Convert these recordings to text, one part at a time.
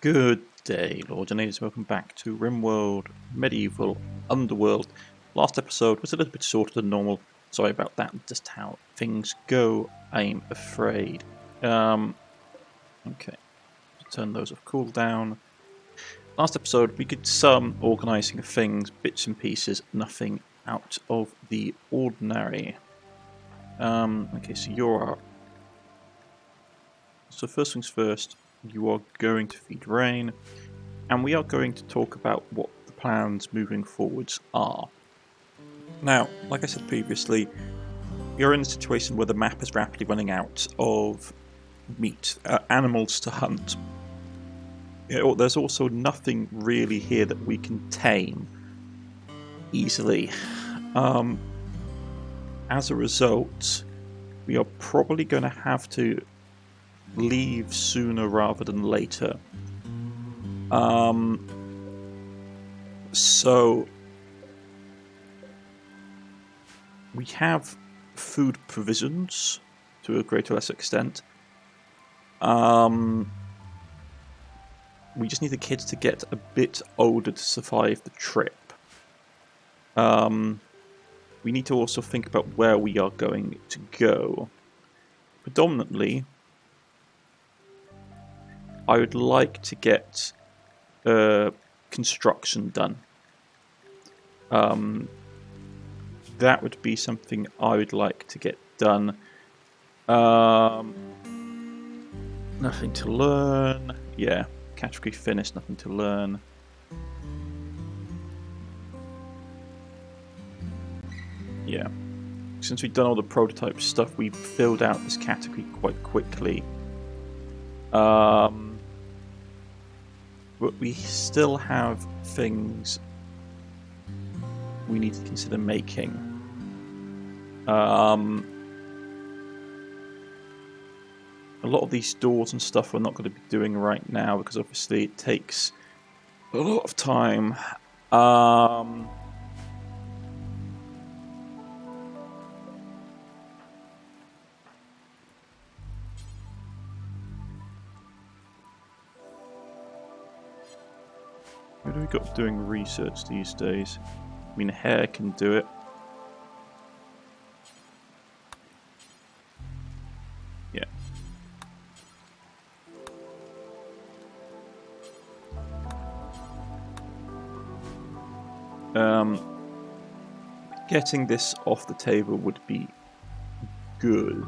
Good day, Lords and Ladies. Welcome back to Rimworld Medieval Underworld. Last episode was a little bit shorter than normal. Sorry about that. Just how things go, I'm afraid. Okay. Turn those off cooldown. Last episode, we did some organising of things, bits and pieces, nothing out of the ordinary. Okay, so you're up. So first things first, you are going to feed Rain, and we are going to talk about what the plans moving forwards are. Now, like I said previously, we are in a situation where the map is rapidly running out of meat, animals to hunt. There's also nothing really here that we can tame easily. As a result, we are probably going to have to leave sooner rather than later. So we have food provisions to a greater or lesser extent. We just need the kids to get a bit older to survive the trip. We need to also think about where we are going to go. Predominantly, I would like to get construction done. That would be something I would like to get done. Nothing to learn. Yeah, category finished, nothing to learn. Yeah. Since we've done all the prototype stuff, we filled out this category quite quickly. But we still have things we need to consider making. A lot of these doors and stuff we're not going to be doing right now because obviously it takes a lot of time. Who do we got doing research these days? I mean, Hare can do it. Yeah. Getting this off the table would be good.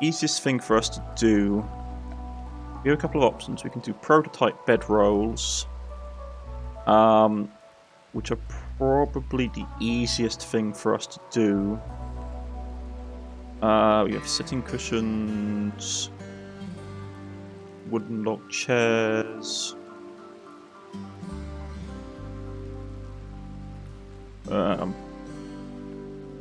Easiest thing for us to do. We have a couple of options. We can do prototype bedrolls, which are probably the easiest thing for us to do. We have sitting cushions, wooden log chairs,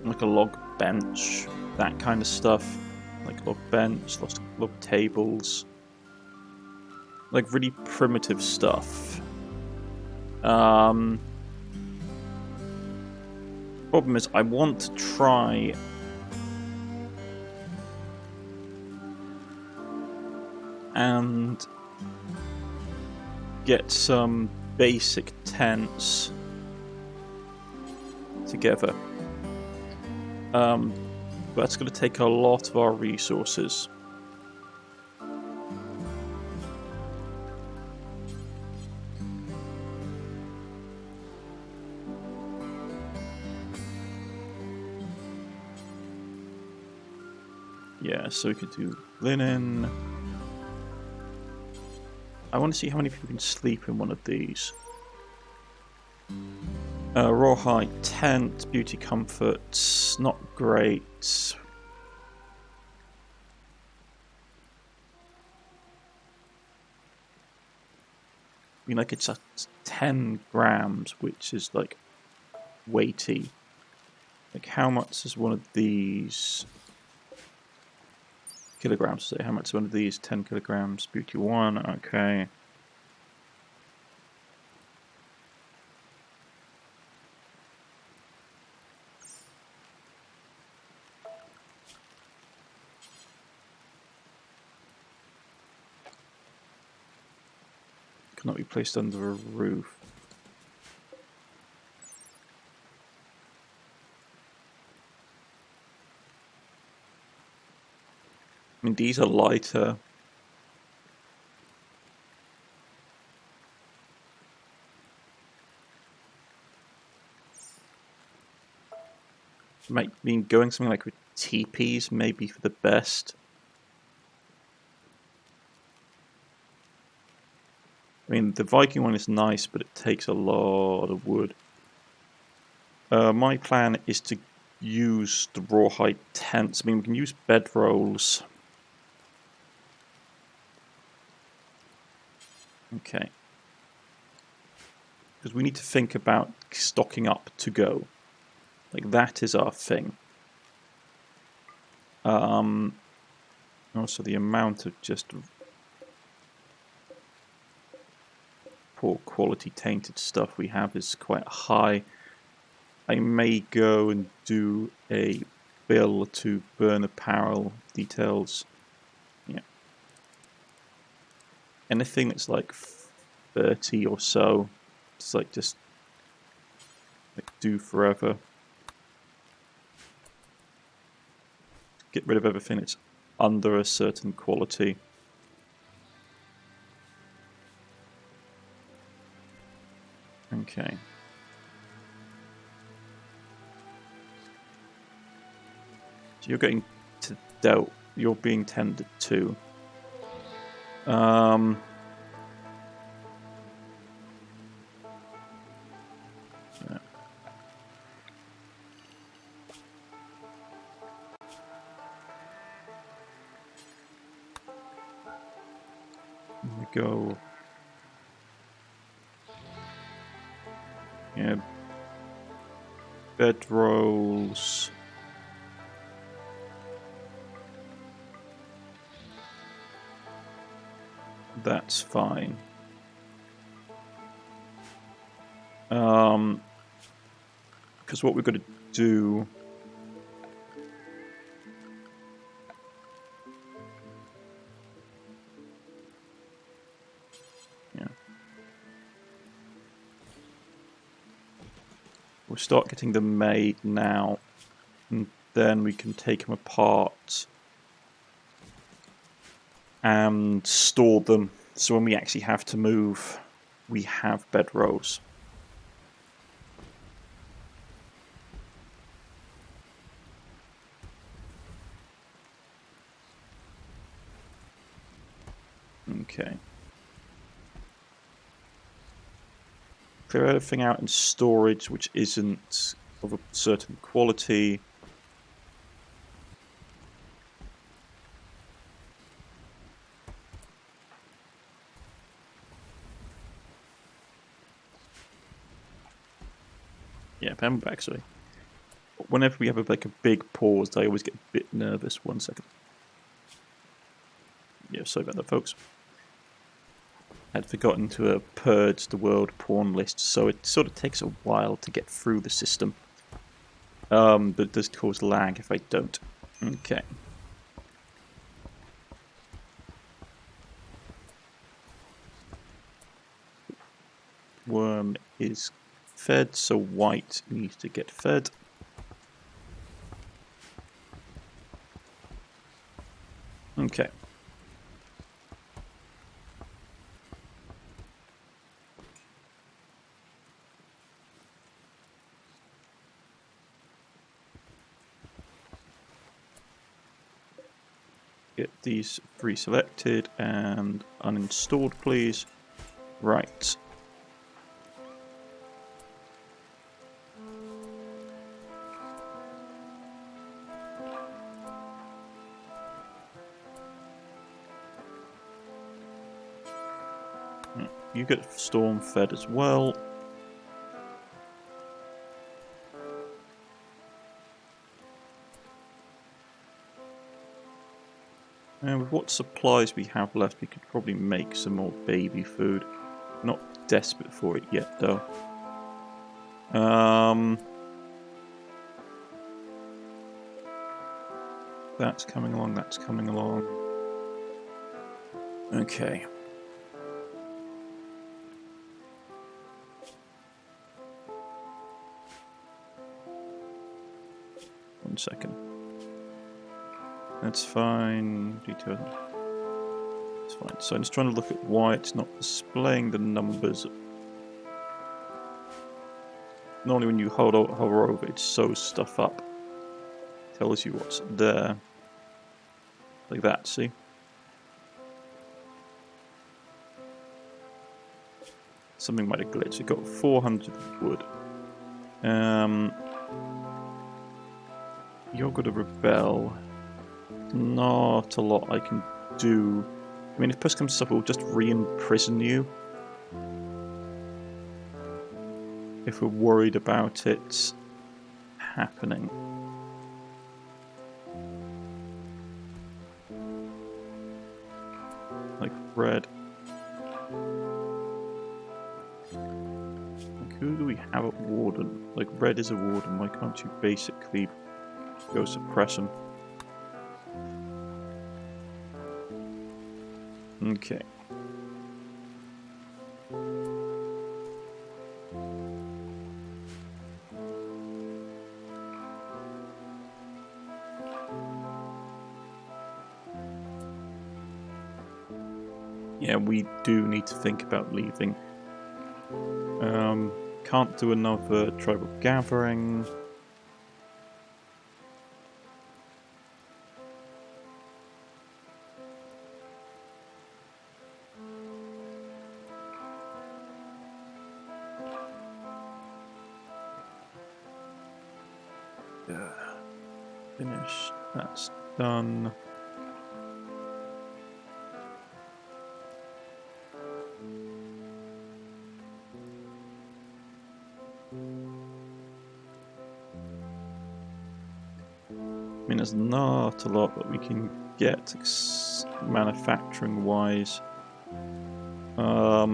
like a log bench, that kind of stuff, like log bench, log tables. Like really primitive stuff. Problem is, I want to try and get some basic tents together. But that's going to take a lot of our resources. Yeah, so we could do linen. I want to see how many people can sleep in one of these. Rawhide tent, beauty comfort, not great. I mean, like it's 10 grams, which is like weighty. Like, how much is one of these? Kilograms, say how much is one of these? 10 kilograms, beauty 1, okay. Cannot be placed under a roof. I mean, these are lighter. Might mean going something like with teepees maybe for the best. I mean, the Viking one is nice, but it takes a lot of wood. My plan is to use the rawhide tents. I mean, we can use bedrolls. Okay. Because we need to think about stocking up to go. Like, that is our thing. Also, the amount of just poor quality tainted stuff we have is quite high. I may go and do a bill to burn apparel details. Yeah. Anything that's like 30 or so, it's like just like do forever. Get rid of everything that's under a certain quality. Okay. So you're getting dealt. You're being tended to. Yeah. We go. Yeah. Bedrolls. That's fine. Because what we're going to do. Yeah. We'll start getting them made now, and then we can take them apart and store them. So when we actually have to move, we have bedrolls. Okay. Clear everything out in storage which isn't of a certain quality. Yeah, remember actually. Whenever we have like a big pause, I always get a bit nervous. 1 second. Yeah, sorry about that, folks. I'd forgotten to purge the world pawn list, so it sort of takes a while to get through the system. But it does cause lag if I don't. Okay. Worm is fed, so white needs to get fed. Okay. Get these 3 selected and uninstalled, please. Right. You get storm fed as well. And with what supplies we have left, we could probably make some more baby food. Not desperate for it yet, though. That's coming along, that's coming along. Okay. second. That's fine. Detail. It's fine. So I'm just trying to look at why it's not displaying the numbers. Normally when you hover over it, sews stuff up. Tells you what's there. Like that, see? Something might have glitched. We've got 400 wood. You're going to rebel. Not a lot I can do. I mean, if push comes to shove, we'll just re-imprison you. If we're worried about it happening. Like red. Like who do we have at Warden? Like red is a Warden, why can't you basically go suppress him? Okay. Yeah, we do need to think about leaving. Can't do another tribal gathering. Finish. That's done. I mean, there's not a lot that we can get manufacturing wise. I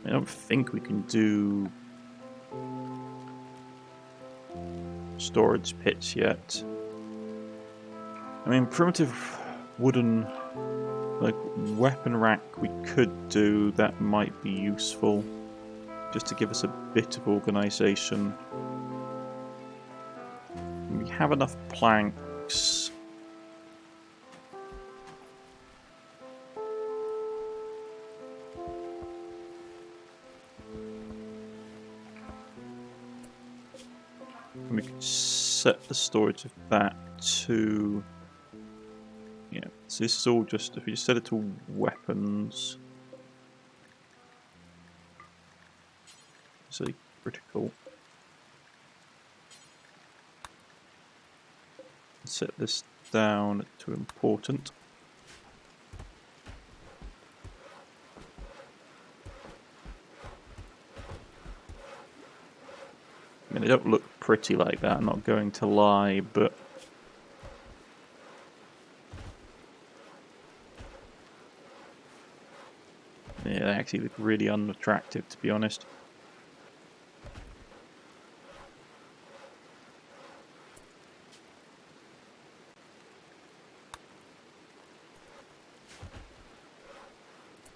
don't think we can do storage pits yet. I mean, primitive wooden, like, weapon rack we could do, that might be useful. Just to give us a bit of organisation. We have enough planks. And we could set the storage of that to... Yeah, so this is all just, if you set it to weapons, so critical. Set this down to important. I mean, they don't look pretty like that, I'm not going to lie, but yeah, they actually look really unattractive, to be honest.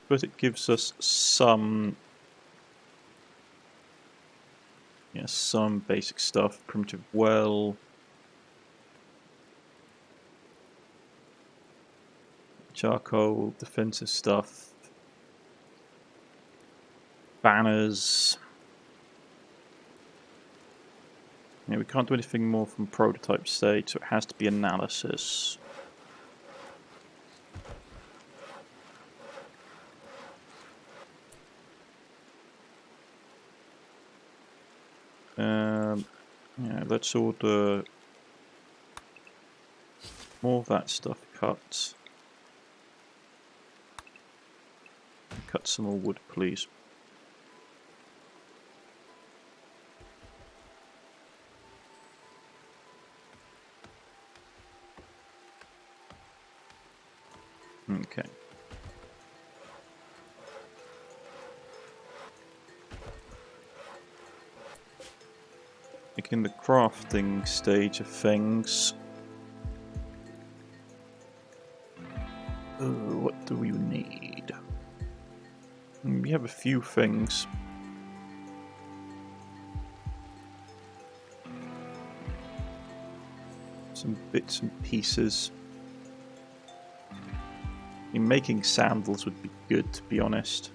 But it gives us some, yeah, some basic stuff. Primitive well, charcoal, defensive stuff. Banners. Yeah, we can't do anything more from prototype stage, so it has to be analysis. Yeah, let's order more of that stuff cut. Cut some more wood, please. Okay. Like in the crafting stage of things. What do we need? we have a few things. Some bits and pieces. I mean, making sandals would be good, to be honest.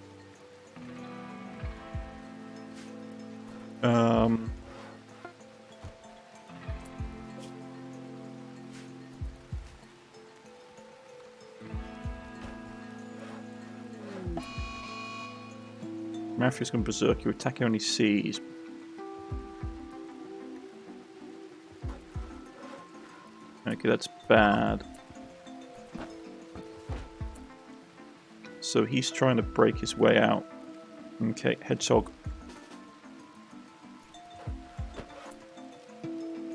Mafia's gone berserk. Your attack only sees. Okay, that's bad. So he's trying to break his way out. Okay, hedgehog.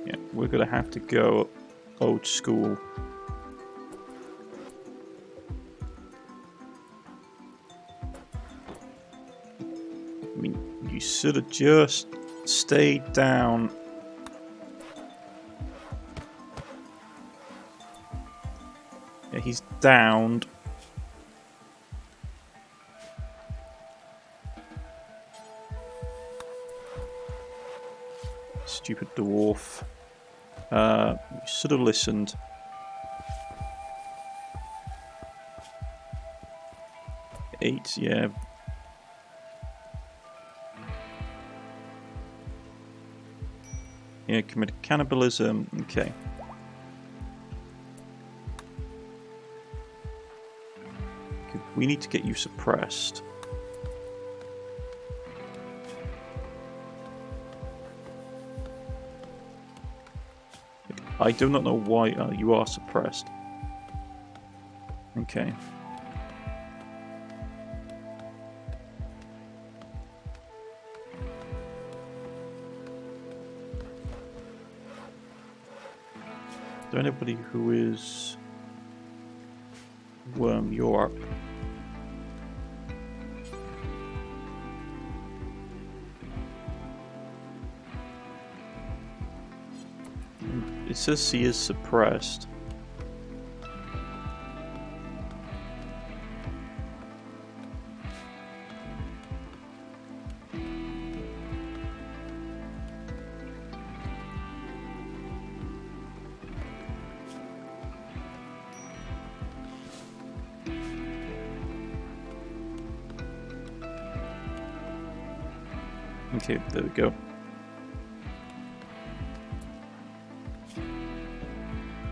Yeah, we're gonna have to go old school. I mean, you should have just stayed down. Yeah, he's downed. Stupid dwarf. You should have listened. Eight, yeah. Yeah, committed cannibalism. Okay. We need to get you suppressed. I do not know why you are suppressed. Okay. Is there anybody who is... Worm, you're up. It says he is suppressed. Okay, there we go.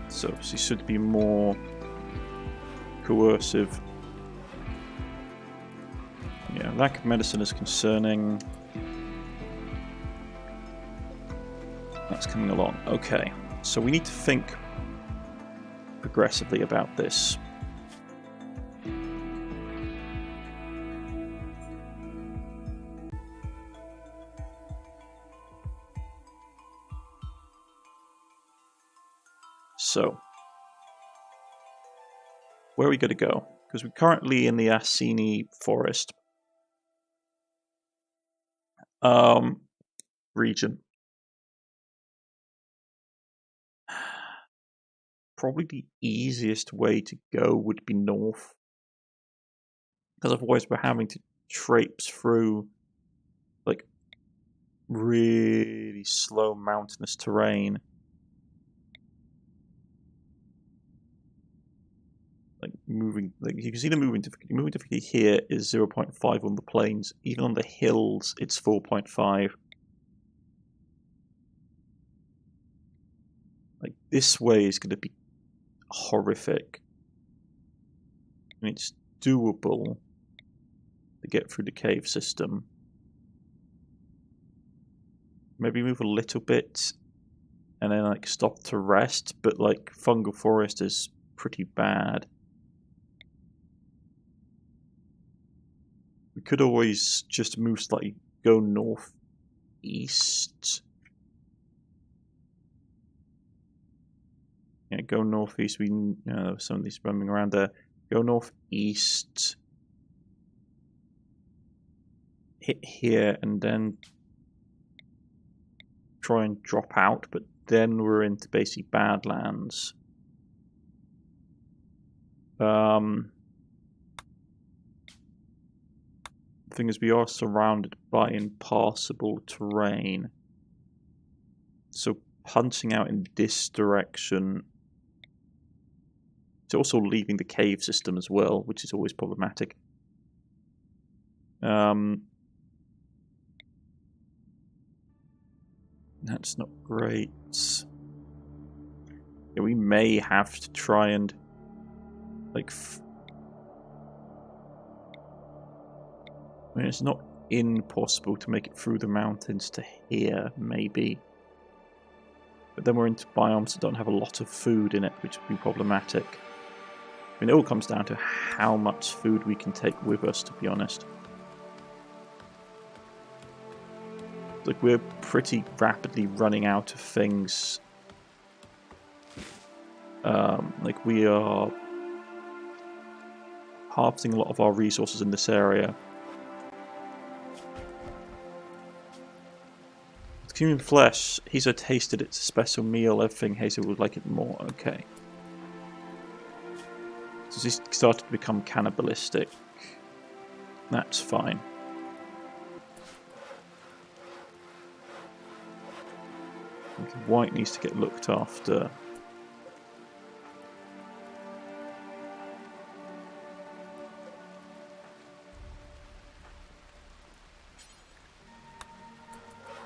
So she should be more coercive. Yeah, lack of medicine is concerning. That's coming along. Okay, so we need to think progressively about this. So, where are we going to go? Because we're currently in the Assini forest region. Probably the easiest way to go would be north. Because otherwise we're having to traipse through like really slow mountainous terrain. Like moving, like you can see the moving difficulty. Moving difficulty here is 0.5 on the plains. Even on the hills, it's 4.5. Like this way is going to be horrific. I mean, it's doable to get through the cave system. Maybe move a little bit, and then like stop to rest. But like fungal forest is pretty bad. We could always just move slightly, go northeast. Yeah, go northeast. We some of these roaming around there. Go northeast. Hit here and then try and drop out, but then we're into basically Badlands. thing is we are surrounded by impassable terrain. So punching out in this direction, it's also leaving the cave system as well, which is always problematic. That's not great. Yeah, we may have to try and like I mean, it's not impossible to make it through the mountains to here, maybe. But then we're into biomes that don't have a lot of food in it, which would be problematic. I mean, it all comes down to how much food we can take with us, to be honest. Like, we're pretty rapidly running out of things. Like, we are harvesting a lot of our resources in this area. Human flesh, Hazel tasted it's a special meal, everything Hazel would like it more, okay. So this started to become cannibalistic. That's fine. Okay, White needs to get looked after.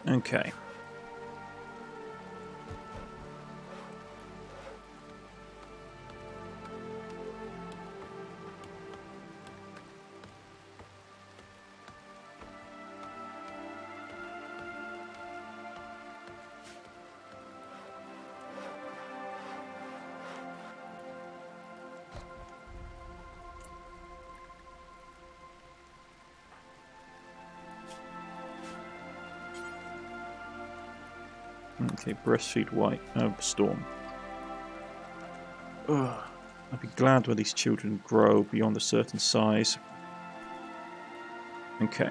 Okay. Okay, breastfeed White. Storm. Ugh. I'd be glad when these children grow beyond a certain size. Okay.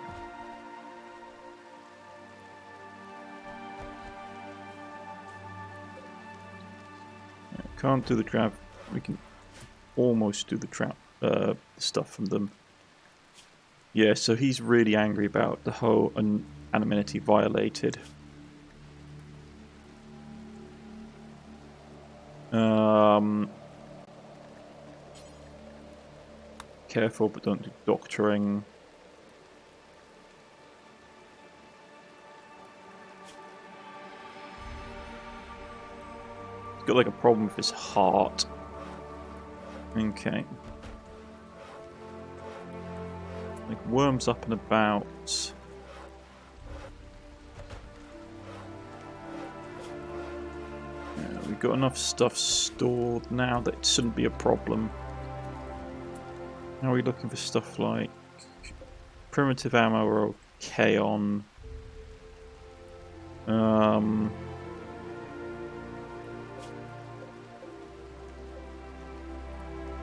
Yeah, can't do the trap. We can almost do the trap stuff from them. Yeah, so he's really angry about the whole anonymity violated. Careful, but don't do doctoring. He's got like a problem with his heart. Okay. Like worms up and about. Yeah, we've got enough stuff stored now that it shouldn't be a problem. Now we're looking for stuff like primitive ammo or okay on.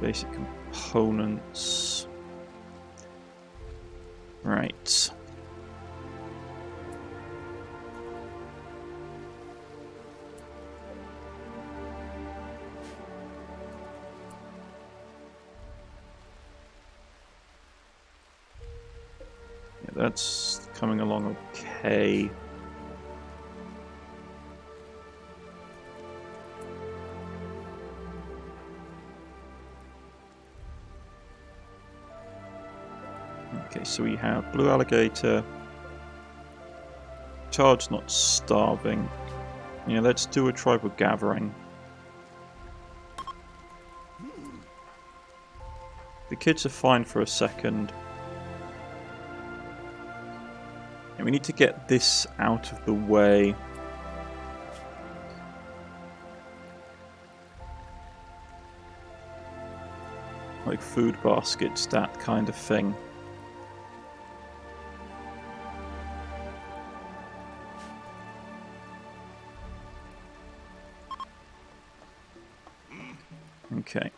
Basic components. Right. That's coming along okay. Okay, so we have blue alligator. Charge not starving. Yeah, let's do a tribal gathering. The kids are fine for a second. We need to get this out of the way. Like food baskets, that kind of thing. Okay.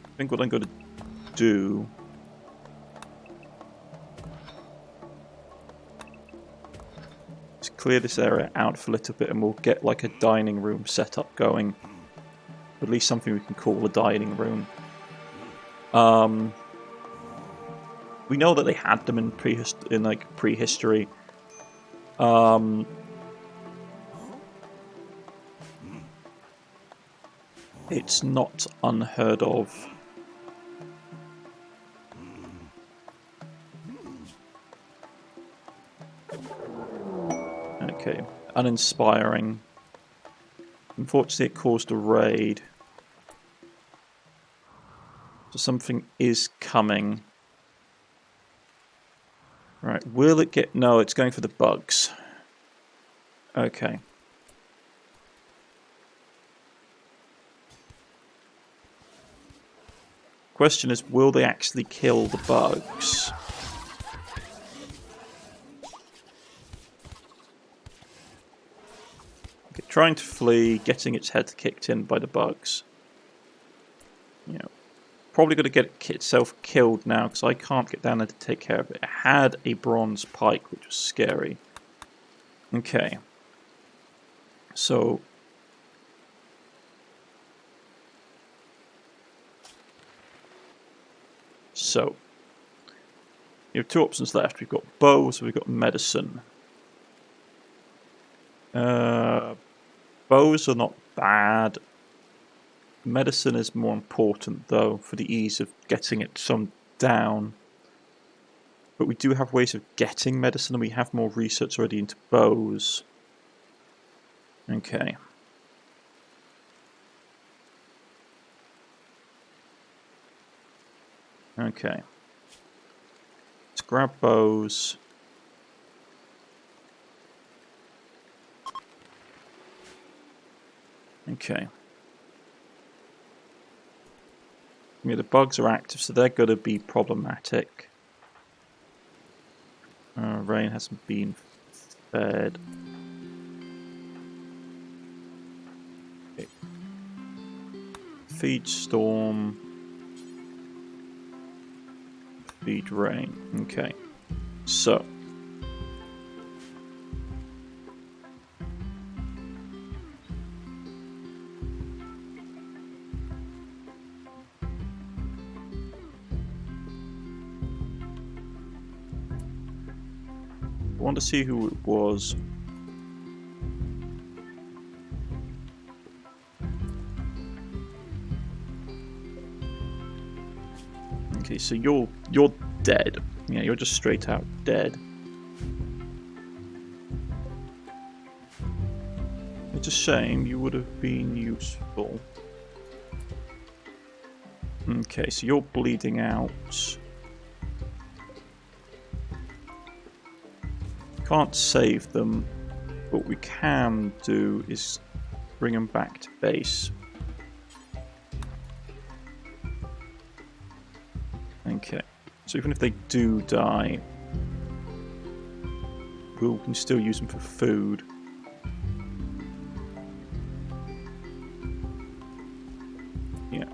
I think what I'm going to do is clear this area out for a little bit and we'll get like a dining room setup going. At least something we can call a dining room. We know that they had them in prehistory. It's not unheard of. Okay, uninspiring. Unfortunately, it caused a raid. So something is coming. Right, will it get... No, it's going for the bugs. Okay. Question is, will they actually kill the bugs? Okay, trying to flee, getting its head kicked in by the bugs. You know, probably going to get itself killed now because I can't get down there to take care of it. It had a bronze pike, which was scary. Okay. So... you have two options left. We've got bows, we've got medicine. Bows are not bad. Medicine is more important, though, for the ease of getting it some down. But we do have ways of getting medicine, and we have more research already into bows. Okay. Okay. Let's grab bows. Okay. Yeah, the bugs are active, so they're going to be problematic. Rain hasn't been fed. Okay. Feed storm. Feed rain. Okay. So. I want to see who it was. Okay, so you're dead. Yeah, you're just straight out dead. It's a shame, you would have been useful. Okay, so you're bleeding out. Can't save them. What we can do is bring them back to base. Okay, so even if they do die, we can still use them for food. Yeah.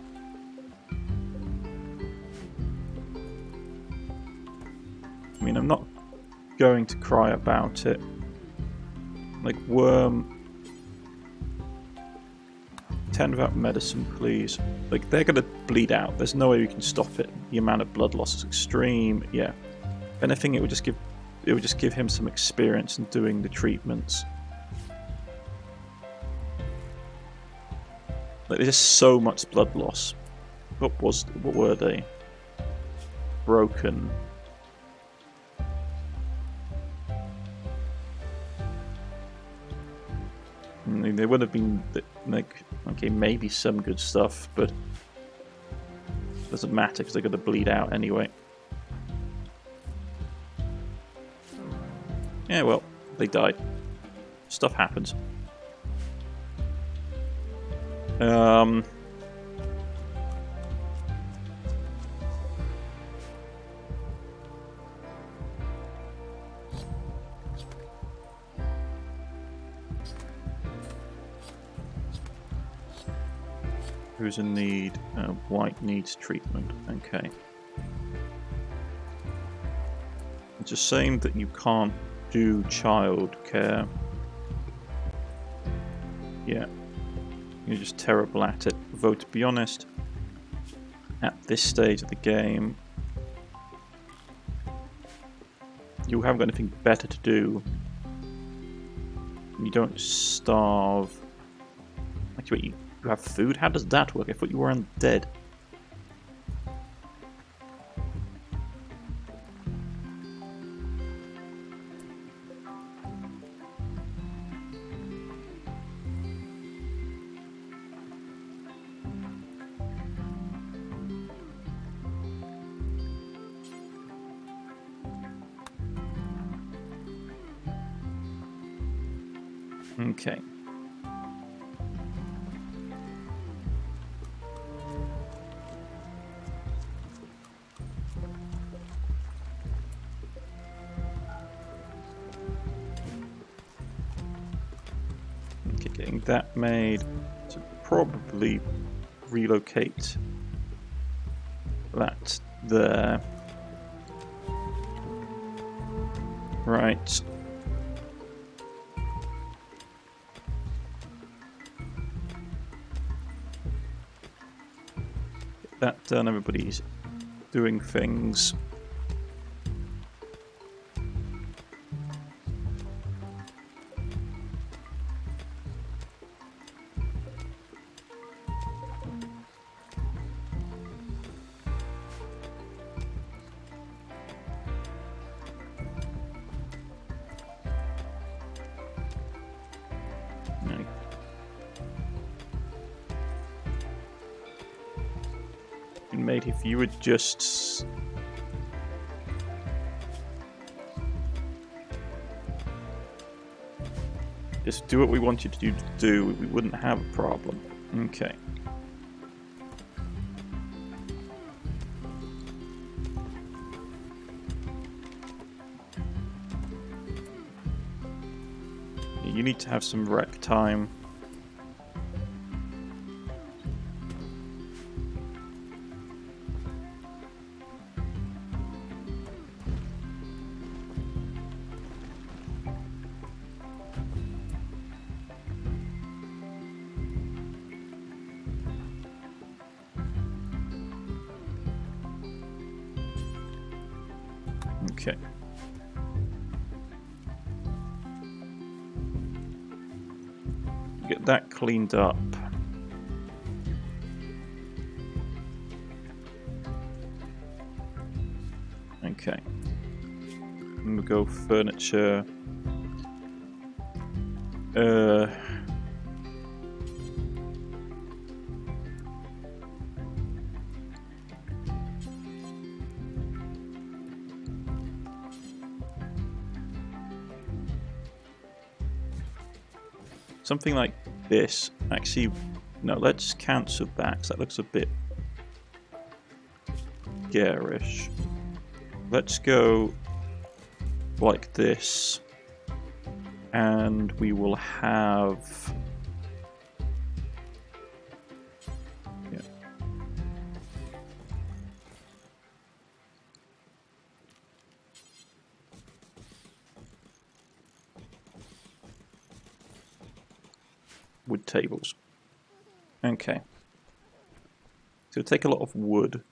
I mean, I'm not going to cry about it. Like, worm. 10 without medicine, please. Like, they're going to bleed out. There's no way we can stop it. The amount of blood loss is extreme. Yeah. If anything, it would just give him some experience in doing the treatments. Like, there's just so much blood loss. What were they? Broken. There would have been, like, okay, maybe some good stuff, but it doesn't matter because they're going to bleed out anyway. Yeah, well, they died. Stuff happens. Who's in need? White needs treatment. Okay. It's a shame that you can't do childcare. Yeah, you're just terrible at it. Though, to be honest, at this stage of the game, you haven't got anything better to do. You don't starve. Actually, you have food? How does that work? I thought you were undead. Okay. Okay, getting that made to probably relocate that there. Right. Get that done, everybody's doing things. Made if you would just do what we wanted you to do, we wouldn't have a problem. Okay. You need to have some rec time. Okay. Get that cleaned up. Okay. And we'll go furniture. Something like this. Actually, no, let's cancel that, 'cause that looks a bit garish. Let's go like this, and we will have... Yeah. Wood tables. Okay. So it'll take a lot of wood,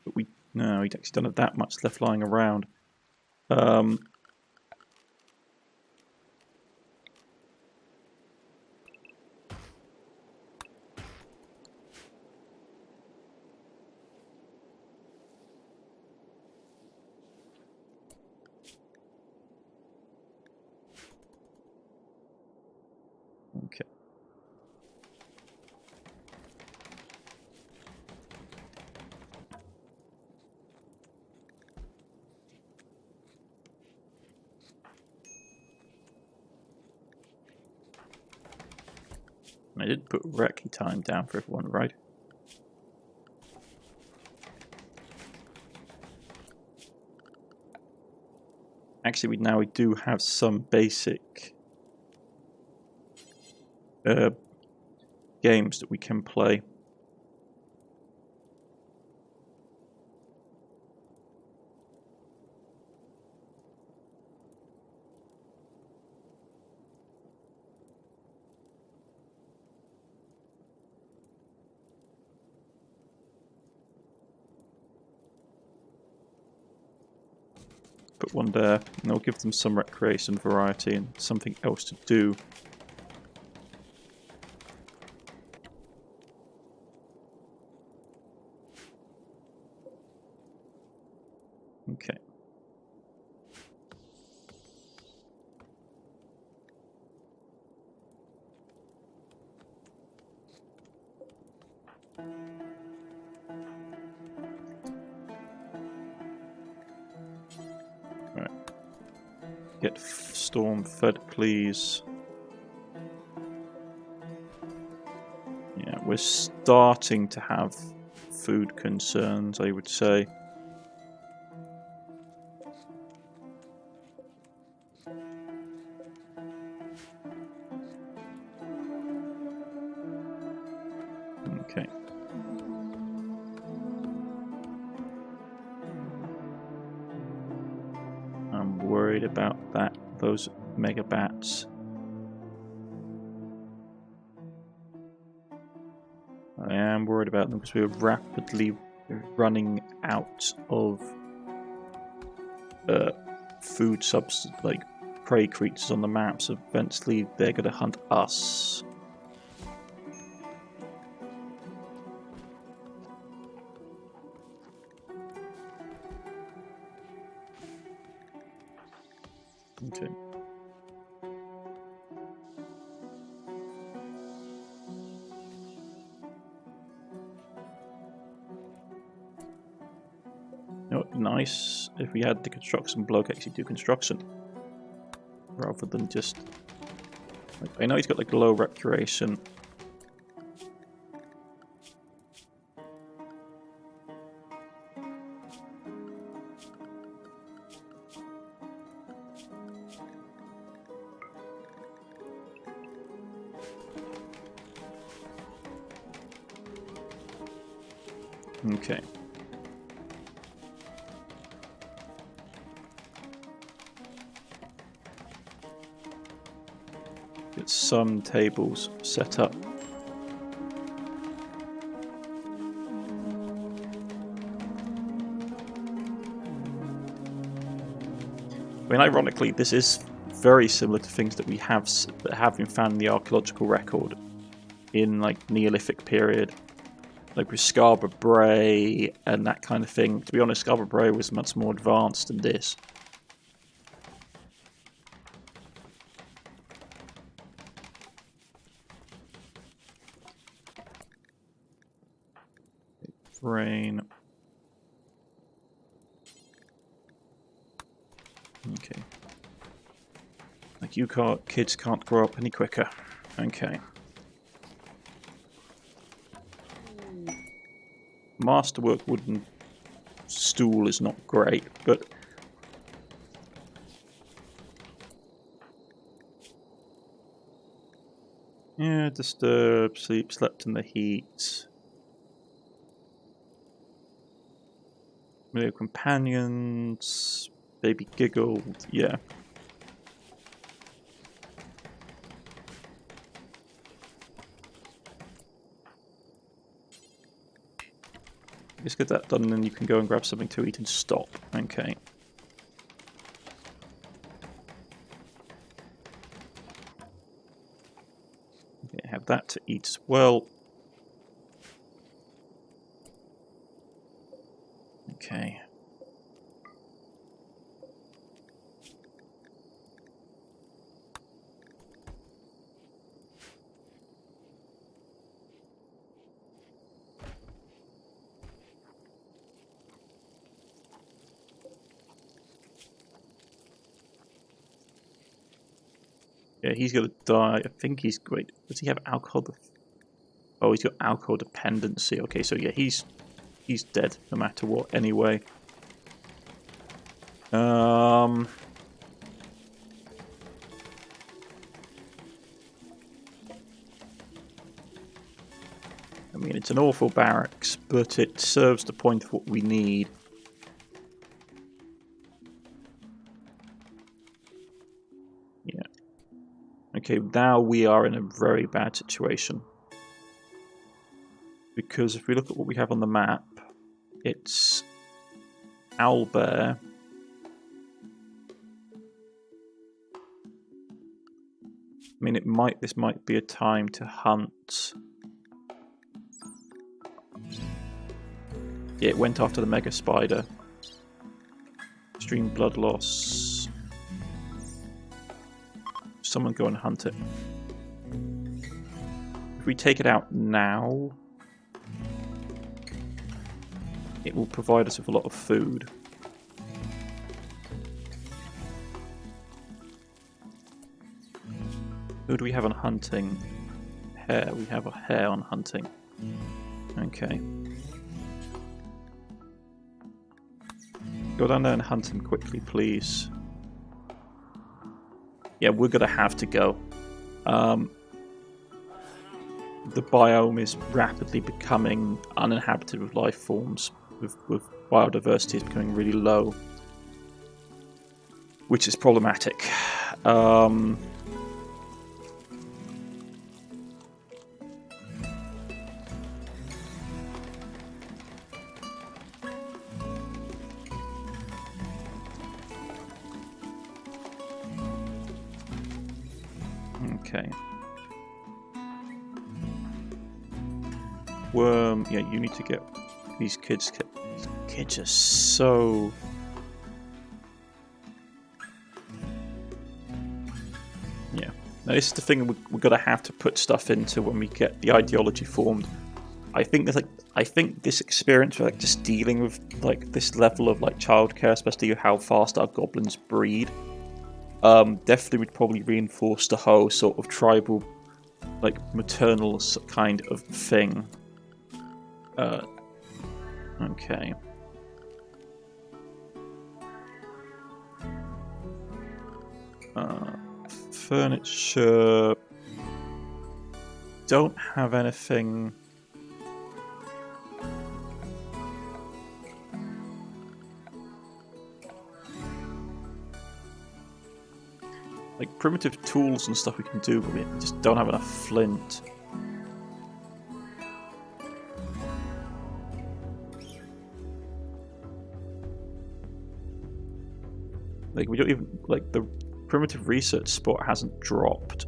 but we actually don't have that much left lying around. Okay. I did put recce time down for everyone, right? Actually, we do have some basic games that we can play. put one there, and it'll give them some recreation, variety, and something else to do. Okay. Right. Get Storm fed, please. Yeah, we're starting to have food concerns, I would say. Okay. I'm worried about those mega bats. I am worried about them because we're rapidly running out of food substance, like prey creatures on the map, so eventually they're going to hunt us. Okay. You know, it'd be nice if we had the construction bloke actually do construction, rather than just. Like, I know he's got like low reputation. Okay. Get some tables set up. I mean, ironically, this is very similar to things that we have that have been found in the archaeological record in like Neolithic period, like with Scarborough Bray and that kind of thing. To be honest, Scarborough Bray was much more advanced than this. Rain. Okay. Like you kids can't grow up any quicker. Okay. Masterwork wooden stool is not great, but yeah, disturb, sleep, slept in the heat. Familiar companions, baby giggled, yeah. Just get that done and then you can go and grab something to eat and stop. Okay. Okay, have that to eat as well. Okay. Yeah, he's gonna die. I think he's great. Does he have alcohol? Oh, he's got alcohol dependency. Okay, so yeah, he's dead no matter what. Anyway. I mean, it's an awful barracks, but it serves the point of what we need. Yeah. Okay, now we are in a very bad situation. Because if we look at what we have on the map, it's Owlbear, I mean, this might be a time to hunt. Yeah, it went after the mega spider. Extreme blood loss. Someone go and hunt it. If we take it out now, it will provide us with a lot of food. Who do we have on hunting? Hare. We have a hare on hunting. Okay. Go down there and hunt him quickly, please. Yeah, we're gonna have to go. The biome is rapidly becoming uninhabited with life forms, with biodiversity is becoming really low, which is problematic. Okay. Worm, yeah, you need to get these kids. These kids are so... Yeah. Now this is the thing we're gonna have to put stuff into when we get the ideology formed. I think there's I think this experience with just dealing with this level of childcare, especially how fast our goblins breed, definitely would probably reinforce the whole sort of tribal, maternal kind of thing. Okay. Furniture. Don't have anything. Primitive tools and stuff we can do, but we just don't have enough flint. We don't even the primitive research spot hasn't dropped,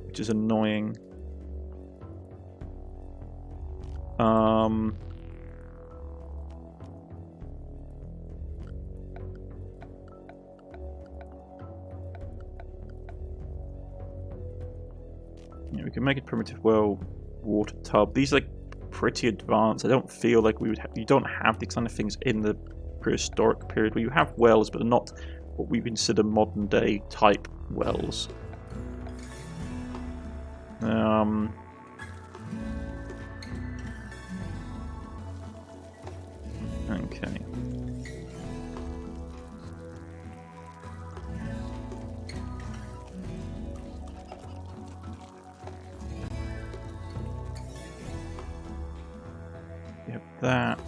which is annoying. Yeah, we can make it primitive well water tub. These are pretty advanced. I don't feel like we would. You don't have these kind of things in the prehistoric period where you have wells, but not what we consider modern day type wells. Okay. We have that.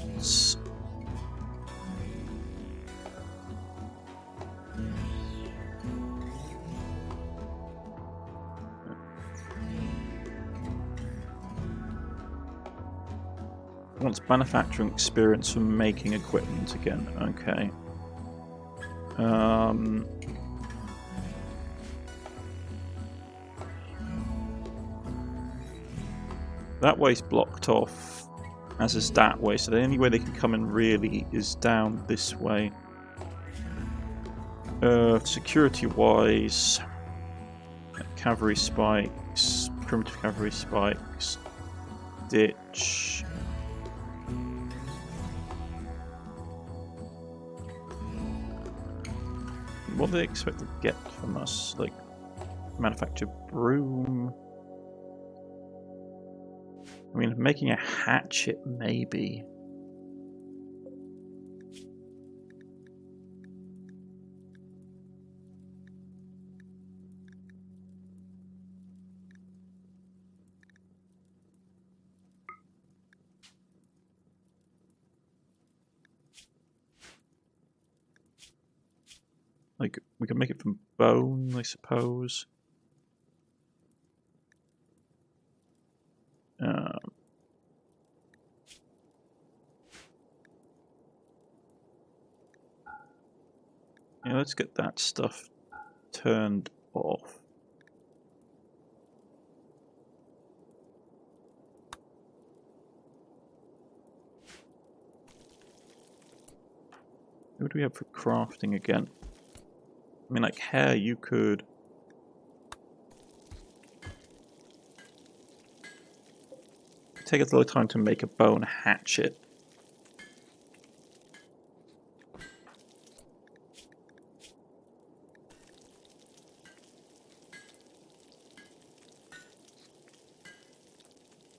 Wants manufacturing experience from making equipment again. Okay. That way's blocked off, as is that way, so the only way they can come in really is down this way. Security-wise, cavalry spikes, primitive cavalry spikes, ditch. What do they expect to get from us? Manufacture broom. I mean, making a hatchet, maybe. We can make it from bone, I suppose. Yeah, let's get that stuff turned off. What do we have for crafting again? I mean, like hair, you could... take a little time to make a bone hatchet.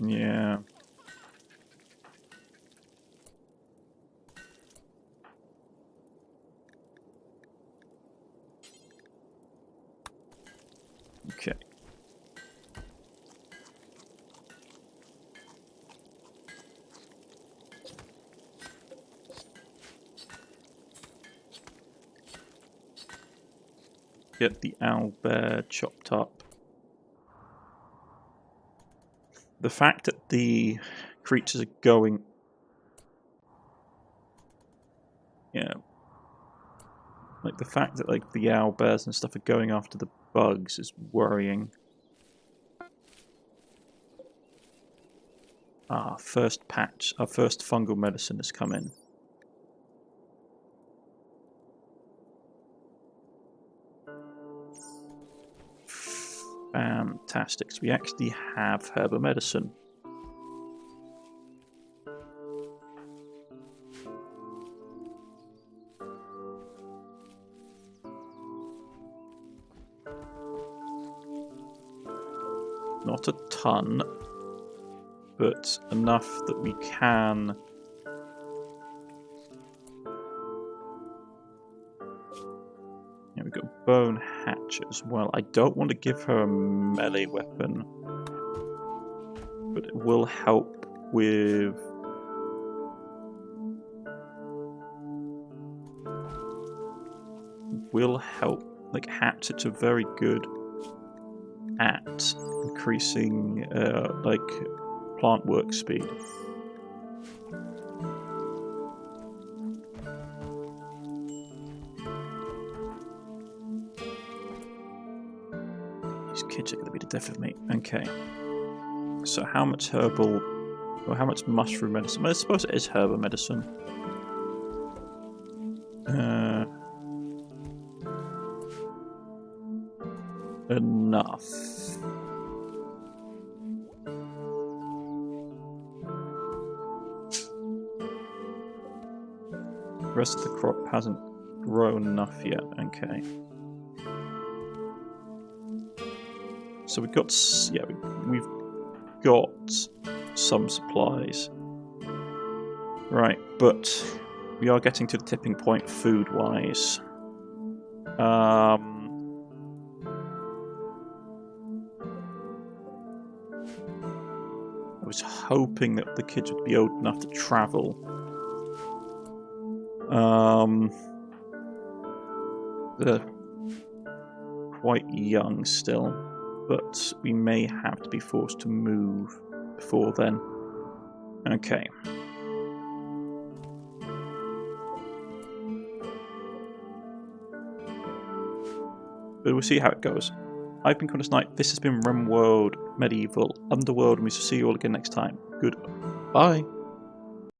Yeah. Okay. Get the owlbear chopped up. The fact that the creatures are going... Yeah. Like, the fact that, like, the owlbears and stuff are going after the bugs is worrying. Ah, first patch. Our first fungal medicine has come in. Fantastic. So we actually have herbal medicine. Not a ton, but enough that we can... Yeah, we've got bone hatchet as well. I don't want to give her a melee weapon, but it will help with... will help. Like, hatchets are very good at increasing, like, plant work speed. These kids are going to be the death of me. Okay. So how much herbal, or how much mushroom medicine? Well, I suppose it is herbal medicine. Enough. The rest of the crop hasn't grown enough yet. Okay. So we've got, yeah, we've got some supplies. Right, but we are getting to the tipping point food-wise. I was hoping that the kids would be old enough to travel. They're quite young still, but we may have to be forced to move before then. Okay. But we'll see how it goes. I've been Cornish-Knight, this has been Rimworld Medieval, Underworld, and we shall see you all again next time. Goodbye.